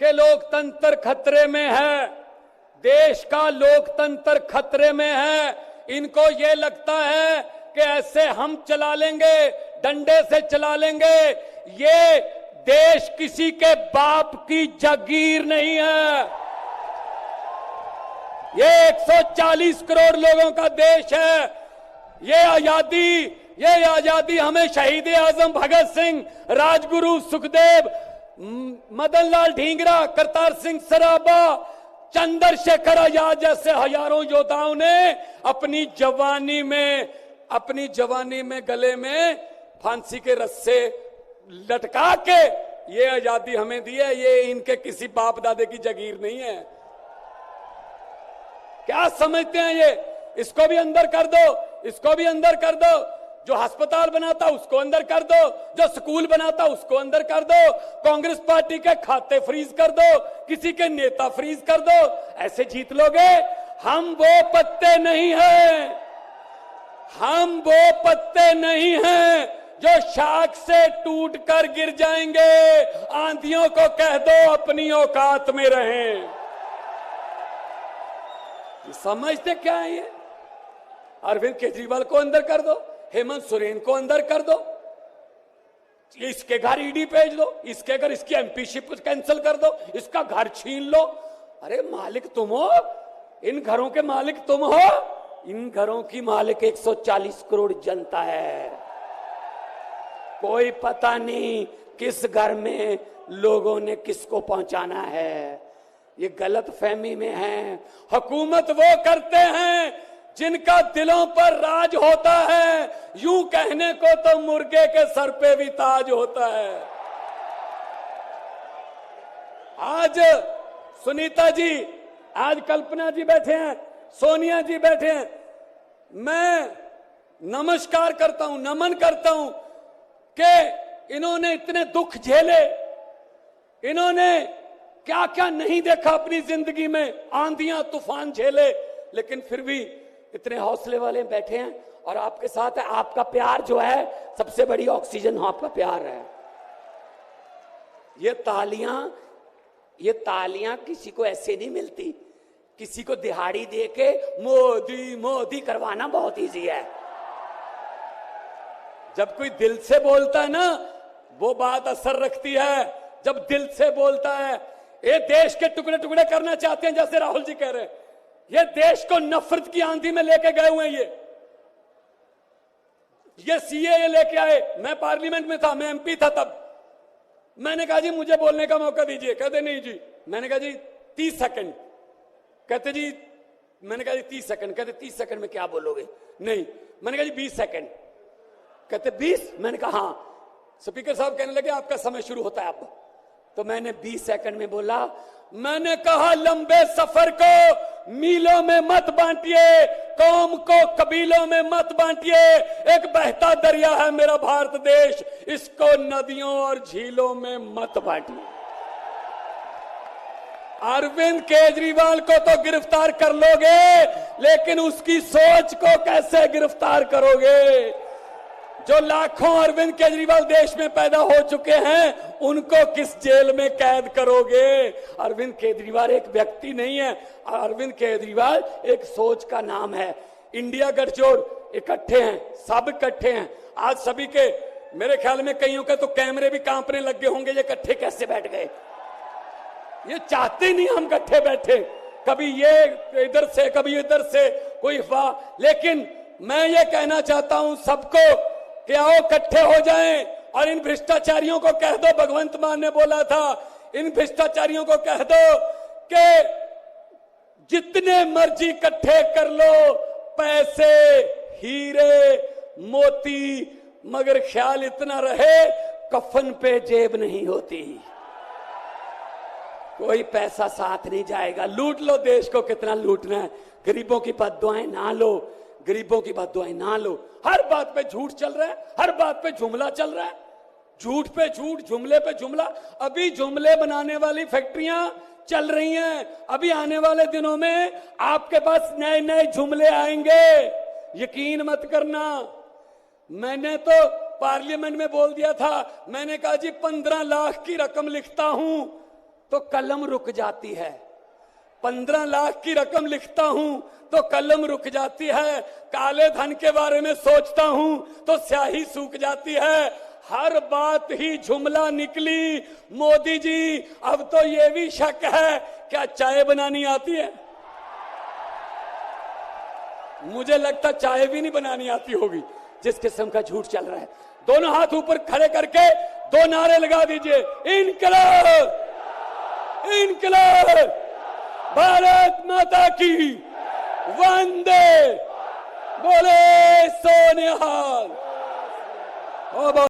कि लोकतंत्र खतरे में है, देश का लोकतंत्र खतरे में है। इनको ये लगता है कि ऐसे हम चला लेंगे, डंडे से चला लेंगे। ये देश किसी के बाप की जागीर नहीं है, ये 140 करोड़ लोगों का देश है। ये आजादी हमें शहीद आजम भगत सिंह, राजगुरु सुखदेव, मदन लाल ढींगरा, करतार सिंह सराबा, चंद्रशेखर आजाद जैसे हजारों योद्धाओं ने अपनी जवानी में गले में फांसी के रस्से लटका के ये आजादी हमें दी है। ये इनके किसी बाप दादे की जागीर नहीं है। क्या समझते हैं ये? इसको भी अंदर कर दो, इसको भी अंदर कर दो। जो अस्पताल बनाता उसको अंदर कर दो, जो स्कूल बनाता उसको अंदर कर दो, कांग्रेस पार्टी के खाते फ्रीज कर दो, किसी के नेता फ्रीज कर दो। ऐसे जीत लोगे? हम वो पत्ते नहीं हैं, हम वो पत्ते नहीं हैं जो शाख से टूट कर गिर जाएंगे। आंधियों को कह दो अपनी औकात में रहें। समझते क्या है ये? अरविंद केजरीवाल को अंदर कर दो, हेमंत सोरेन को अंदर कर दो, इसके घर ईडी भेज दो, इसके घर इसकी एमपीशिप कैंसिल कर दो, इसका घर छीन लो। अरे मालिक तुम हो, इन घरों के मालिक तुम हो। इन घरों की मालिक 140 करोड़ जनता है। कोई पता नहीं किस घर में लोगों ने किसको पहुंचाना है। ये गलत फहमी में है। हुकूमत वो करते हैं जिनका दिलों पर राज होता है। यूं कहने को तो मुर्गे के सर पे भी ताज होता है। आज सुनीता जी, आज कल्पना जी बैठे हैं, सोनिया जी बैठे हैं। मैं नमस्कार करता हूं, नमन करता हूं कि इन्होंने इतने दुख झेले, इन्होंने क्या क्या नहीं देखा अपनी जिंदगी में, आंधियां तूफान झेले, लेकिन फिर भी इतने हौसले वाले बैठे हैं और आपके साथ है। आपका प्यार जो है सबसे बड़ी ऑक्सीजन आपका प्यार है। ये तालियां किसी को ऐसे नहीं मिलती। किसी को दिहाड़ी देके मोदी मोदी करवाना बहुत इजी है। जब कोई दिल से बोलता है ना, वो बात असर रखती है। जब दिल से बोलता है, ये देश के टुकड़े टुकड़े करना चाहते हैं, जैसे राहुल जी कह रहे हैं। ये देश को नफरत की आंधी में लेके गए हुए हैं। ये सीएए लेके आए। मैं पार्लियामेंट में था, मैं एमपी था तब। मैंने कहा जी मुझे बोलने का मौका दीजिए। कहते नहीं जी। मैंने कहा जी 30 सेकंड। कहते जी, मैंने कहा जी 30 सेकंड। कहते 30 सेकंड में क्या बोलोगे? नहीं। मैंने कहा जी 20 सेकंड। कहते 20? मैंने कहा हाँ। स्पीकर साहब कहने लगे आपका समय शुरू होता है अब। तो मैंने 20 सेकंड में बोला, मैंने कहा लंबे सफर को मीलों में मत बांटिए, कौम को कबीलों में मत बांटिए। एक बहता दरिया है मेरा भारत देश, इसको नदियों और झीलों में मत बांटिए। अरविंद केजरीवाल को तो गिरफ्तार कर लोगे, लेकिन उसकी सोच को कैसे गिरफ्तार करोगे? जो लाखों अरविंद केजरीवाल देश में पैदा हो चुके हैं, उनको किस जेल में कैद करोगे? अरविंद केजरीवाल एक व्यक्ति नहीं है, अरविंद केजरीवाल एक सोच का नाम है। इंडिया गठजोड़ इकट्ठे हैं, सब इकट्ठे हैं। आज सभी के, मेरे ख्याल में कईयों के तो कैमरे भी कांपने लग गए होंगे, ये इकट्ठे कैसे बैठ गए? ये चाहते नहीं हम इकट्ठे बैठे, कभी ये इधर से कभी इधर से, कोई अफवाह। लेकिन मैं ये कहना चाहता हूं सबको कि आओ इकट्ठे हो जाएं और इन भ्रष्टाचारियों को कह दो, भगवंत मान ने बोला था, इन भ्रष्टाचारियों को कह दो कि जितने मर्जी इकट्ठे कर लो पैसे, हीरे, मोती, मगर ख्याल इतना रहे कफन पे जेब नहीं होती। कोई पैसा साथ नहीं जाएगा। लूट लो देश को, कितना लूटना है। गरीबों की बद्दुआएं ना लो, गरीबों की बद्दुआएं ना लो। हर बात पे झूठ चल रहा है, हर बात पे जुमला चल रहा है, झूठ पे झूठ, जुमले पे जुमला। अभी जुमले बनाने वाली फैक्ट्रियां चल रही हैं। अभी आने वाले दिनों में आपके पास नए नए जुमले आएंगे, यकीन मत करना। मैंने तो पार्लियामेंट में बोल दिया था, मैंने कहा जी 15 लाख की रकम लिखता हूं, तो कलम रुक जाती है। 15 लाख की रकम लिखता हूं तो कलम रुक जाती है। काले धन के बारे में सोचता हूं तो स्याही सूख जाती है। हर बात ही जुमला निकली। मोदी जी, अब तो ये भी शक है, क्या चाय बनानी आती है? मुझे लगता चाय भी नहीं बनानी आती होगी, जिस किस्म का झूठ चल रहा है। दोनों हाथ ऊपर खड़े करके 2 नारे लगा दीजिए, इनकलाब, इनकलाब, भारत माता की, वंदे, बोले सोनिहाल।